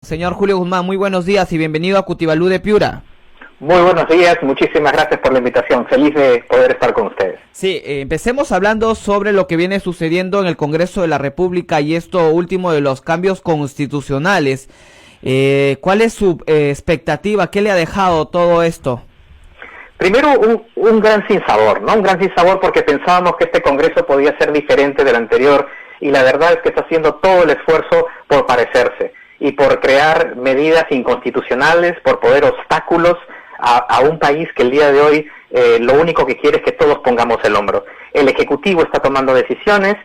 Señor Julio Guzmán, muy buenos días y bienvenido a Cutibalú de Piura. Muy buenos días, muchísimas gracias por la invitación, feliz de poder estar con ustedes. Sí, empecemos hablando sobre lo que viene sucediendo en el Congreso de la República y esto último de los cambios constitucionales. ¿Cuál es su expectativa? ¿Qué le ha dejado todo esto? Primero, un gran sinsabor, ¿no? Un gran sinsabor porque pensábamos que este Congreso podía ser diferente del anterior y la verdad es que está haciendo todo el esfuerzo por parecerse y por crear medidas inconstitucionales, por poner obstáculos a un país que el día de hoy lo único que quiere es que todos pongamos el hombro. El Ejecutivo está tomando decisiones,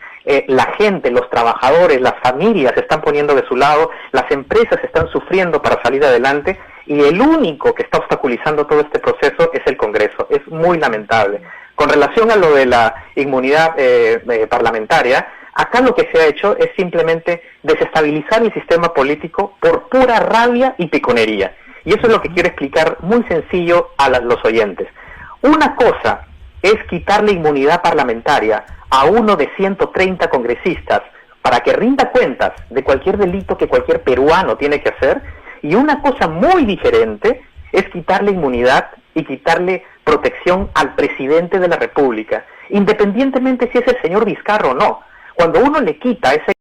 la gente, los trabajadores, las familias se están poniendo de su lado, las empresas están sufriendo para salir adelante y el único que está obstaculizando todo este proceso es el Congreso. Es muy lamentable. Con relación a lo de la inmunidad parlamentaria, acá lo que se ha hecho es simplemente desestabilizar el sistema político por pura rabia y piconería. Y eso es lo que quiero explicar muy sencillo a los oyentes. Una cosa es quitarle inmunidad parlamentaria a uno de 130 congresistas para que rinda cuentas de cualquier delito que cualquier peruano tiene que hacer, y una cosa muy diferente es quitarle inmunidad y quitarle protección al presidente de la República, independientemente si es el señor Vizcarra o no. Cuando uno le quita ese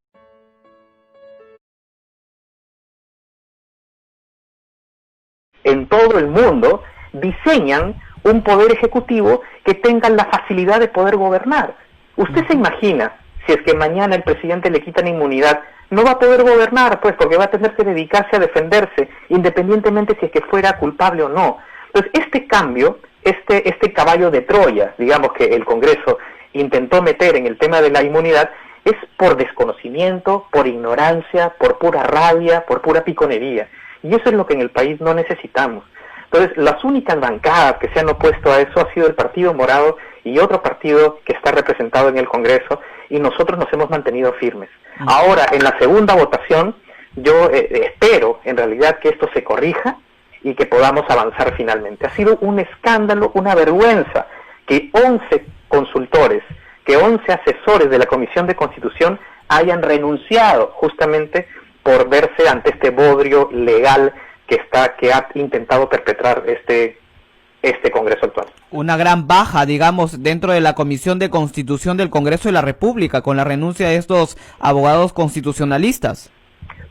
en todo el mundo, diseñan un poder ejecutivo que tenga la facilidad de poder gobernar. ¿Usted se imagina si es que mañana el presidente le quitan inmunidad? No va a poder gobernar, pues, porque va a tener que dedicarse a defenderse, independientemente si es que fuera culpable o no. Entonces, este cambio, este caballo de Troya, digamos, que el Congreso intentó meter en el tema de la inmunidad, es por desconocimiento, por ignorancia, por pura rabia, por pura piconería. Y eso es lo que en el país no necesitamos. Entonces, las únicas bancadas que se han opuesto a eso ha sido el Partido Morado y otro partido que está representado en el Congreso, y nosotros nos hemos mantenido firmes. Ahora, en la segunda votación, yo espero en realidad que esto se corrija y que podamos avanzar finalmente. Ha sido un escándalo, una vergüenza que 11 consultores, que 11 asesores de la Comisión de Constitución hayan renunciado justamente por verse ante este bodrio legal que ha intentado perpetrar este Congreso actual. Una gran baja, digamos, dentro de la Comisión de Constitución del Congreso de la República, con la renuncia de estos abogados constitucionalistas.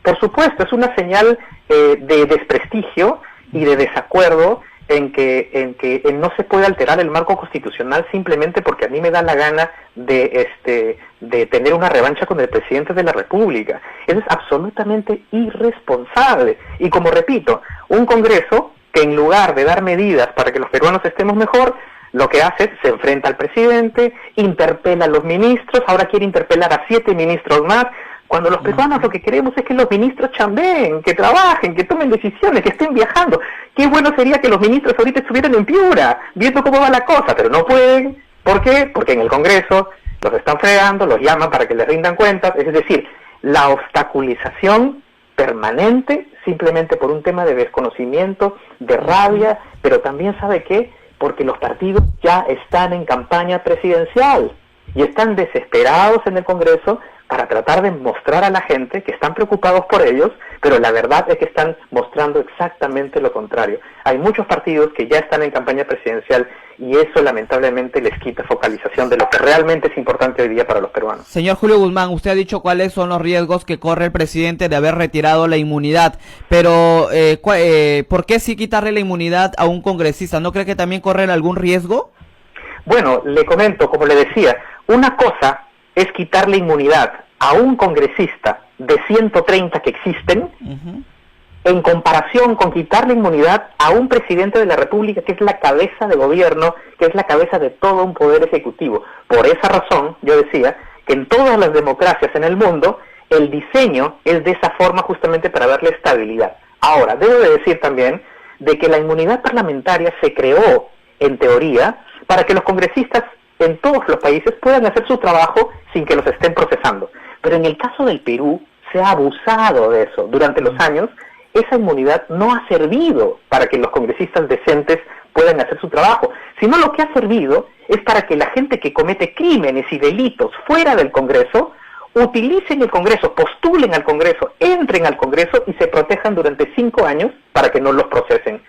Por supuesto, es una señal de desprestigio y de desacuerdo en que no se puede alterar el marco constitucional simplemente porque a mí me da la gana de tener una revancha con el presidente de la República. Eso es absolutamente irresponsable. Y como repito, un Congreso que en lugar de dar medidas para que los peruanos estemos mejor, lo que hace es se enfrenta al presidente, interpela a los ministros, ahora quiere interpelar a 7 ministros más, cuando los peruanos lo que queremos es que los ministros chambeen, que trabajen, que tomen decisiones, que estén viajando. Qué bueno sería que los ministros ahorita estuvieran en Piura, viendo cómo va la cosa, pero no pueden. ¿Por qué? Porque en el Congreso los están fregando, los llaman para que les rindan cuentas, es decir, la obstaculización permanente simplemente por un tema de desconocimiento, de rabia, pero también, ¿sabe qué? Porque los partidos ya están en campaña presidencial y están desesperados en el Congreso para tratar de mostrar a la gente que están preocupados por ellos, pero la verdad es que están mostrando exactamente lo contrario. Hay muchos partidos que ya están en campaña presidencial y eso lamentablemente les quita focalización de lo que realmente es importante hoy día para los peruanos. Señor Julio Guzmán, usted ha dicho cuáles son los riesgos que corre el presidente de haber retirado la inmunidad, pero ¿por qué sí quitarle la inmunidad a un congresista? ¿No cree que también corren algún riesgo? Bueno, le comento, como le decía, una cosa es quitarle inmunidad a un congresista de 130 que existen, en comparación con quitarle inmunidad a un presidente de la República que es la cabeza de gobierno, que es la cabeza de todo un poder ejecutivo. Por esa razón, yo decía que en todas las democracias en el mundo, el diseño es de esa forma justamente para darle estabilidad. Ahora, debo de decir también de que la inmunidad parlamentaria se creó, en teoría, para que los congresistas en todos los países puedan hacer su trabajo sin que los estén procesando. Pero en el caso del Perú se ha abusado de eso. Durante los años, esa inmunidad no ha servido para que los congresistas decentes puedan hacer su trabajo, sino lo que ha servido es para que la gente que comete crímenes y delitos fuera del Congreso utilicen el Congreso, postulen al Congreso, entren al Congreso y se protejan durante 5 años para que no los procesen.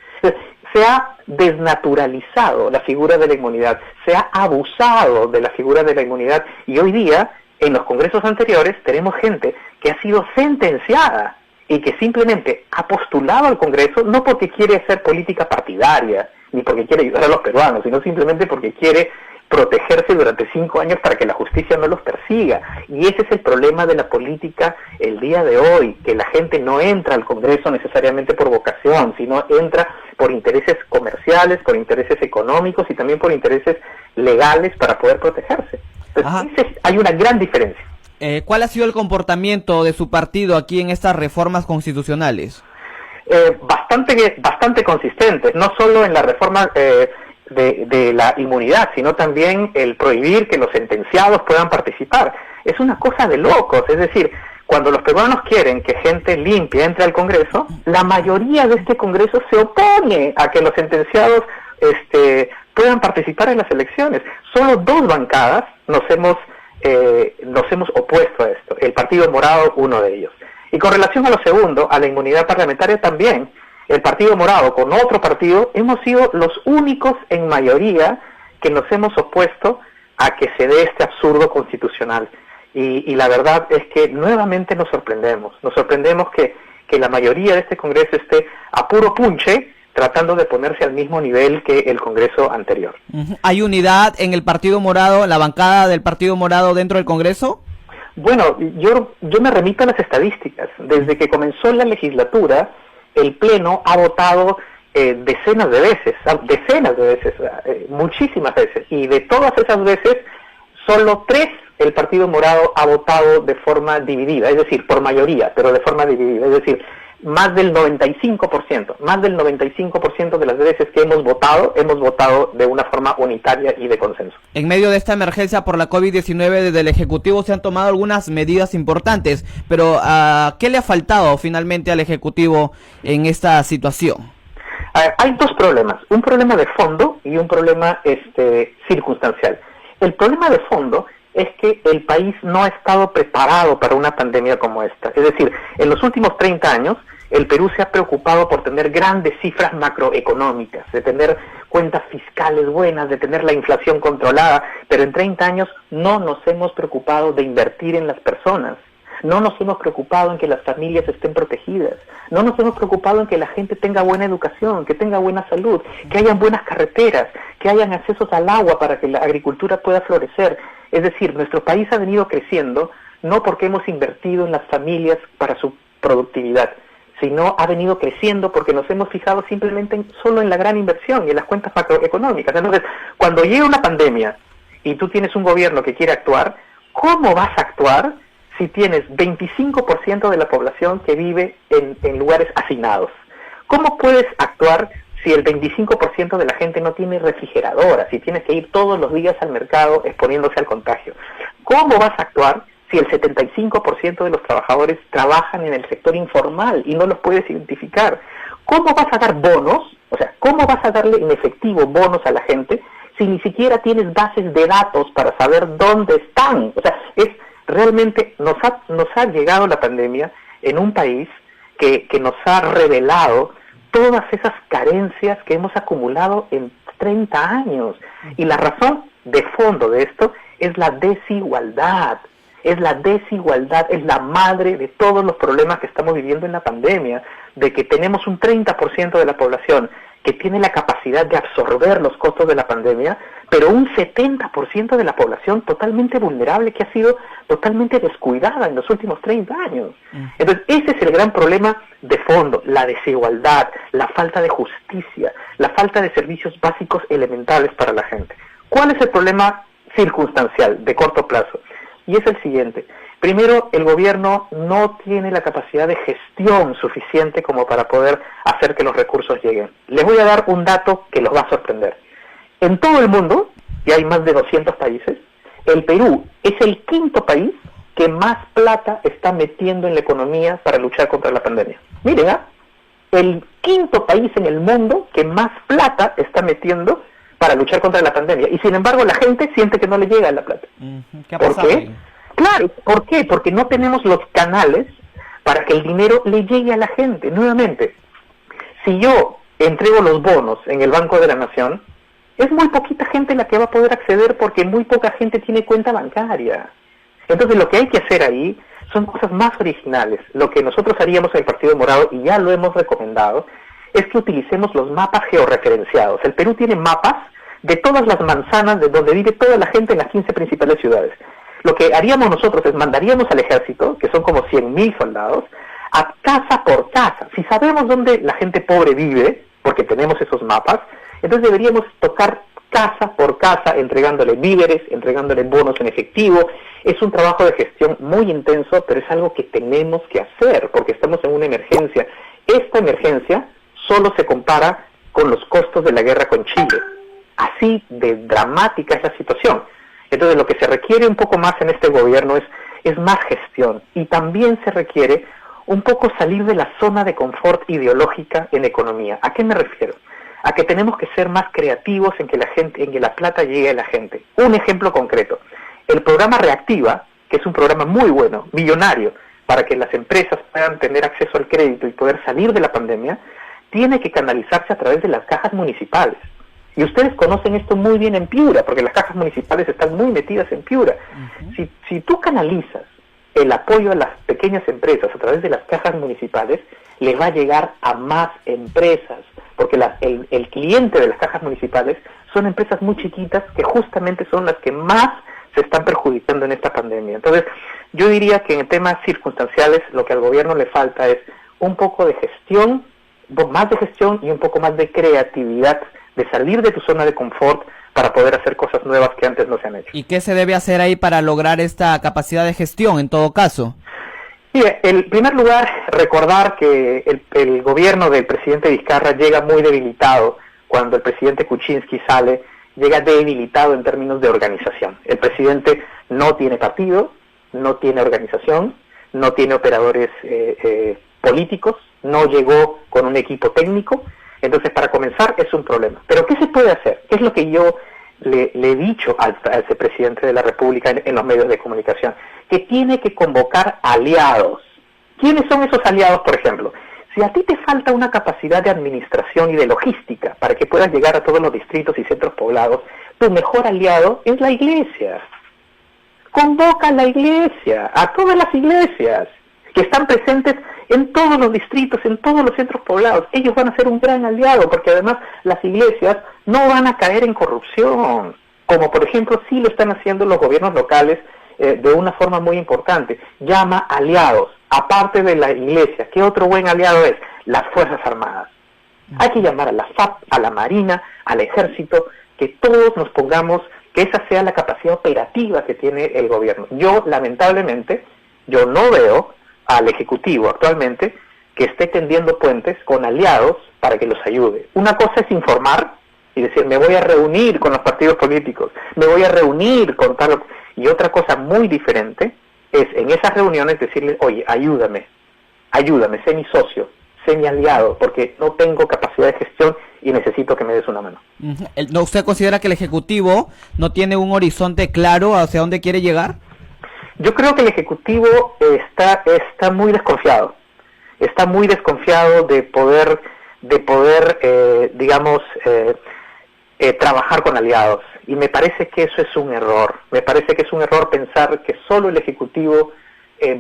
Se ha desnaturalizado la figura de la inmunidad, se ha abusado de la figura de la inmunidad y hoy día, en los congresos anteriores, tenemos gente que ha sido sentenciada y que simplemente ha postulado al Congreso no porque quiere hacer política partidaria, ni porque quiere ayudar a los peruanos, sino simplemente porque quiere protegerse durante 5 años para que la justicia no los persiga. Y ese es el problema de la política el día de hoy, que la gente no entra al Congreso necesariamente por vocación, sino entra por intereses comerciales, por intereses económicos y también por intereses legales para poder protegerse. Entonces, hay una gran diferencia. ¿Cuál ha sido el comportamiento de su partido aquí en estas reformas constitucionales? Bastante consistentes, no solo en la reforma de la inmunidad, sino también el prohibir que los sentenciados puedan participar. Es una cosa de locos, es decir, cuando los peruanos quieren que gente limpia entre al Congreso, la mayoría de este Congreso se opone a que los sentenciados puedan participar en las elecciones. Solo 2 bancadas nos hemos opuesto a esto, el Partido Morado, uno de ellos. Y con relación a lo segundo, a la inmunidad parlamentaria también, el Partido Morado con otro partido hemos sido los únicos en mayoría que nos hemos opuesto a que se dé este absurdo constitucional. Y la verdad es que nuevamente nos sorprendemos que la mayoría de este Congreso esté a puro punche tratando de ponerse al mismo nivel que el Congreso anterior. ¿Hay unidad en el Partido Morado, en la bancada del Partido Morado dentro del Congreso? Bueno, yo me remito a las estadísticas. Desde que comenzó la legislatura, el Pleno ha votado decenas de veces, muchísimas veces, y de todas esas veces, solo 3 el Partido Morado ha votado de forma dividida, es decir, por mayoría, pero de forma dividida, es decir, más del 95% de las veces que hemos votado de una forma unitaria y de consenso. En medio de esta emergencia por la COVID-19, desde el Ejecutivo se han tomado algunas medidas importantes, pero ¿qué le ha faltado finalmente al Ejecutivo en esta situación? Hay 2 problemas, un problema de fondo y un problema circunstancial. El problema de fondo es que el país no ha estado preparado para una pandemia como esta. Es decir, en los últimos 30 años, el Perú se ha preocupado por tener grandes cifras macroeconómicas, de tener cuentas fiscales buenas, de tener la inflación controlada, pero en 30 años no nos hemos preocupado de invertir en las personas. No nos hemos preocupado en que las familias estén protegidas, no nos hemos preocupado en que la gente tenga buena educación, que tenga buena salud, que hayan buenas carreteras, que hayan accesos al agua para que la agricultura pueda florecer. Es decir, nuestro país ha venido creciendo no porque hemos invertido en las familias para su productividad, sino ha venido creciendo porque nos hemos fijado simplemente solo en la gran inversión y en las cuentas macroeconómicas. Entonces, cuando llega una pandemia y tú tienes un gobierno que quiere actuar, ¿cómo vas a actuar si tienes 25% de la población que vive en lugares hacinados? ¿Cómo puedes actuar si el 25% de la gente no tiene refrigeradora, si tienes que ir todos los días al mercado exponiéndose al contagio? ¿Cómo vas a actuar si el 75% de los trabajadores trabajan en el sector informal y no los puedes identificar? ¿Cómo vas a dar bonos? O sea, ¿cómo vas a darle en efectivo bonos a la gente si ni siquiera tienes bases de datos para saber dónde están? O sea, realmente nos ha llegado la pandemia en un país que nos ha revelado todas esas carencias que hemos acumulado en 30 años. Y la razón de fondo de esto es la desigualdad. Es la desigualdad, es la madre de todos los problemas que estamos viviendo en la pandemia, de que tenemos un 30% de la población que tiene la capacidad de absorber los costos de la pandemia, pero un 70% de la población totalmente vulnerable que ha sido totalmente descuidada en los últimos 30 años. Entonces, ese es el gran problema de fondo, la desigualdad, la falta de justicia, la falta de servicios básicos elementales para la gente. ¿Cuál es el problema circunstancial de corto plazo? Y es el siguiente. Primero, el gobierno no tiene la capacidad de gestión suficiente como para poder hacer que los recursos lleguen. Les voy a dar un dato que los va a sorprender. En todo el mundo, y hay más de 200 países, el Perú es el 5º país que más plata está metiendo en la economía para luchar contra la pandemia. Miren, el 5º país en el mundo que más plata está metiendo para luchar contra la pandemia. Y sin embargo la gente siente que no le llega la plata. ¿Qué ha pasado? ¿Por qué? Claro, ¿por qué? Porque no tenemos los canales para que el dinero le llegue a la gente. Nuevamente, si yo entrego los bonos en el Banco de la Nación, es muy poquita gente la que va a poder acceder porque muy poca gente tiene cuenta bancaria. Entonces lo que hay que hacer ahí son cosas más originales. Lo que nosotros haríamos en el Partido Morado, y ya lo hemos recomendado, es que utilicemos los mapas georreferenciados. El Perú tiene mapas de todas las manzanas de donde vive toda la gente en las 15 principales ciudades. Lo que haríamos nosotros es mandaríamos al ejército, que son como 100.000 soldados, a casa por casa. Si sabemos dónde la gente pobre vive, porque tenemos esos mapas, entonces deberíamos tocar casa por casa, entregándole víveres, entregándole bonos en efectivo. Es un trabajo de gestión muy intenso, pero es algo que tenemos que hacer, porque estamos en una emergencia. Esta emergencia solo se compara con los costos de la guerra con Chile. Así de dramática es la situación. Entonces lo que se requiere un poco más en este gobierno es más gestión, y también se requiere un poco salir de la zona de confort ideológica en economía. ¿A qué me refiero? A que tenemos que ser más creativos en que la plata llegue a la gente. Un ejemplo concreto, el programa Reactiva, que es un programa muy bueno, millonario, para que las empresas puedan tener acceso al crédito y poder salir de la pandemia, tiene que canalizarse a través de las cajas municipales. Y ustedes conocen esto muy bien en Piura, porque las cajas municipales están muy metidas en Piura. Si tú canalizas el apoyo a las pequeñas empresas a través de las cajas municipales, le va a llegar a más empresas, porque el cliente de las cajas municipales son empresas muy chiquitas que justamente son las que más se están perjudicando en esta pandemia. Entonces, yo diría que en temas circunstanciales lo que al gobierno le falta es un poco de gestión, más de gestión y un poco más de creatividad, de salir de tu zona de confort para poder hacer cosas nuevas que antes no se han hecho. ¿Y qué se debe hacer ahí para lograr esta capacidad de gestión en todo caso? Mire, en primer lugar, recordar que el gobierno del presidente Vizcarra llega muy debilitado. Cuando el presidente Kuczynski sale, llega debilitado en términos de organización. El presidente no tiene partido, no tiene organización, no tiene operadores políticos, no llegó con un equipo técnico. Entonces, para comenzar, es un problema. Pero, ¿qué se puede hacer? ¿Qué es lo que yo le he dicho al presidente de la República en los medios de comunicación? Que tiene que convocar aliados. ¿Quiénes son esos aliados, por ejemplo? Si a ti te falta una capacidad de administración y de logística para que puedas llegar a todos los distritos y centros poblados, tu mejor aliado es la iglesia. Convoca a la iglesia, a todas las iglesias que están presentes en todos los distritos, en todos los centros poblados. Ellos van a ser un gran aliado, porque además las iglesias no van a caer en corrupción, como por ejemplo sí lo están haciendo los gobiernos locales de una forma muy importante. Llama aliados, aparte de la iglesia. ¿Qué otro buen aliado es? Las Fuerzas Armadas. Hay que llamar a la FAP, a la Marina, al Ejército, que todos nos pongamos, que esa sea la capacidad operativa que tiene el gobierno. Yo, lamentablemente, yo no veo al Ejecutivo actualmente que esté tendiendo puentes con aliados para que los ayude. Una cosa es informar y decir, me voy a reunir con los partidos políticos, me voy a reunir con tal... Y otra cosa muy diferente es en esas reuniones decirle, oye, ayúdame, sé mi socio, sé mi aliado, porque no tengo capacidad de gestión y necesito que me des una mano. ¿No usted considera que el Ejecutivo no tiene un horizonte claro hacia dónde quiere llegar? Yo creo que el Ejecutivo está muy desconfiado. Está muy desconfiado de poder trabajar con aliados. Y me parece que eso es un error. Me parece que es un error pensar que solo el Ejecutivo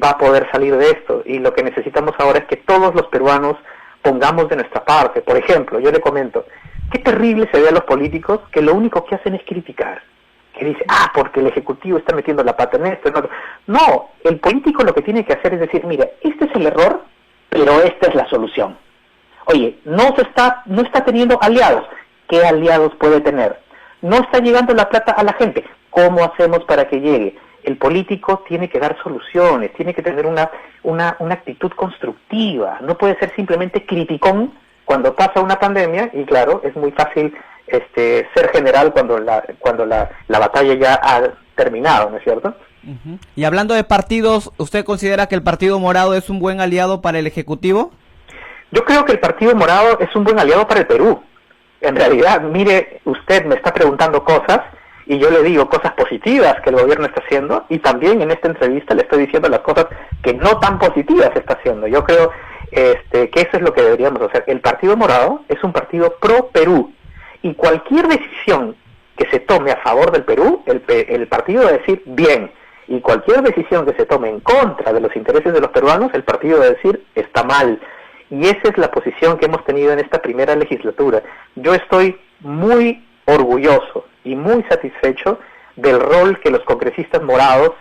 va a poder salir de esto. Y lo que necesitamos ahora es que todos los peruanos pongamos de nuestra parte. Por ejemplo, yo le comento, qué terrible se ve a los políticos que lo único que hacen es criticar. Que dice, porque el Ejecutivo está metiendo la pata en esto, en otro. No, el político lo que tiene que hacer es decir, mira, este es el error, pero esta es la solución. Oye, no está teniendo aliados. ¿Qué aliados puede tener? No está llegando la plata a la gente. ¿Cómo hacemos para que llegue? El político tiene que dar soluciones, tiene que tener una actitud constructiva. No puede ser simplemente criticón cuando pasa una pandemia, y claro, es muy fácil ser general cuando la batalla ya ha terminado, ¿no es cierto? Y hablando de partidos, ¿usted considera que el Partido Morado es un buen aliado para el Ejecutivo? Yo creo que el Partido Morado es un buen aliado para el Perú. En realidad, mire, usted me está preguntando cosas y yo le digo cosas positivas que el gobierno está haciendo, y también en esta entrevista le estoy diciendo las cosas que no tan positivas está haciendo. Yo creo que eso es lo que deberíamos hacer. El Partido Morado es un partido pro Perú, y cualquier decisión que se tome a favor del Perú, el partido va a decir bien, y cualquier decisión que se tome en contra de los intereses de los peruanos, el partido va a decir está mal. Y esa es la posición que hemos tenido en esta primera legislatura. Yo estoy muy orgulloso y muy satisfecho del rol que los congresistas morados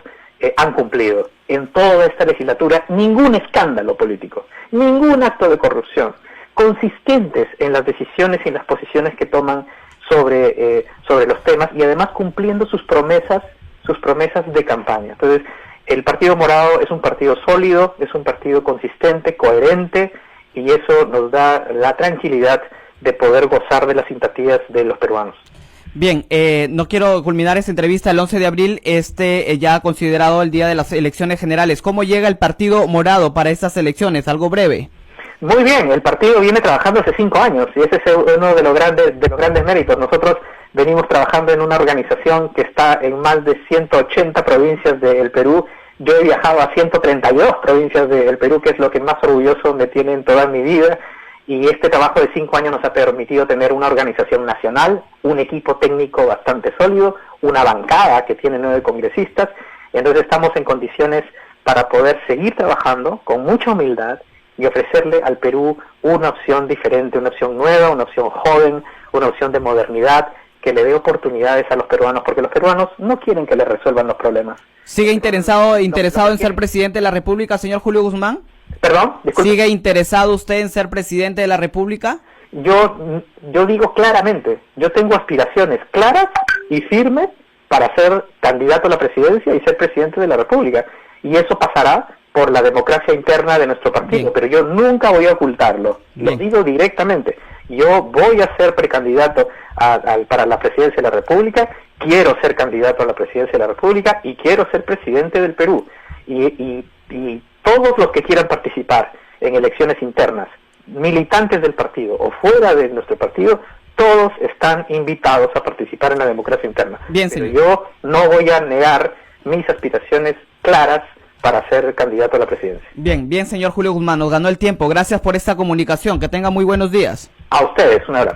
han cumplido. En toda esta legislatura, ningún escándalo político, ningún acto de corrupción, consistentes en las decisiones y en las posiciones que toman sobre los temas, y además cumpliendo sus promesas de campaña. Entonces, el Partido Morado es un partido sólido, es un partido consistente, coherente, y eso nos da la tranquilidad de poder gozar de las simpatías de los peruanos. Bien, no quiero culminar esta entrevista. El 11 de abril, ya considerado el día de las elecciones generales. ¿Cómo llega el Partido Morado para estas elecciones? Algo breve. Muy bien, el partido viene trabajando hace 5 años, y ese es uno de los grandes méritos. Nosotros venimos trabajando en una organización que está en más de 180 provincias del Perú. Yo he viajado a 132 provincias del Perú, que es lo que más orgulloso me tiene en toda mi vida, y este trabajo de 5 años nos ha permitido tener una organización nacional, un equipo técnico bastante sólido, una bancada que tiene 9 congresistas. Entonces estamos en condiciones para poder seguir trabajando con mucha humildad y ofrecerle al Perú una opción diferente, una opción nueva, una opción joven, una opción de modernidad, que le dé oportunidades a los peruanos, porque los peruanos no quieren que les resuelvan los problemas. ¿Sigue interesado en ser presidente de la República, señor Julio Guzmán? ¿Perdón? Disculpe. ¿Sigue interesado usted en ser presidente de la República? Yo digo claramente, yo tengo aspiraciones claras y firmes para ser candidato a la presidencia y ser presidente de la República, y eso pasará por la democracia interna de nuestro partido. Bien. Pero yo nunca voy a ocultarlo. Bien. Lo digo directamente. Yo voy a ser precandidato para la presidencia de la República, quiero ser candidato a la presidencia de la República y quiero ser presidente del Perú. Y todos los que quieran participar en elecciones internas, militantes del partido o fuera de nuestro partido, todos están invitados a participar en la democracia interna. Bien, pero yo no voy a negar mis aspiraciones claras para ser candidato a la presidencia. Bien, señor Julio Guzmán, nos ganó el tiempo. Gracias por esta comunicación. Que tenga muy buenos días. A ustedes, un abrazo.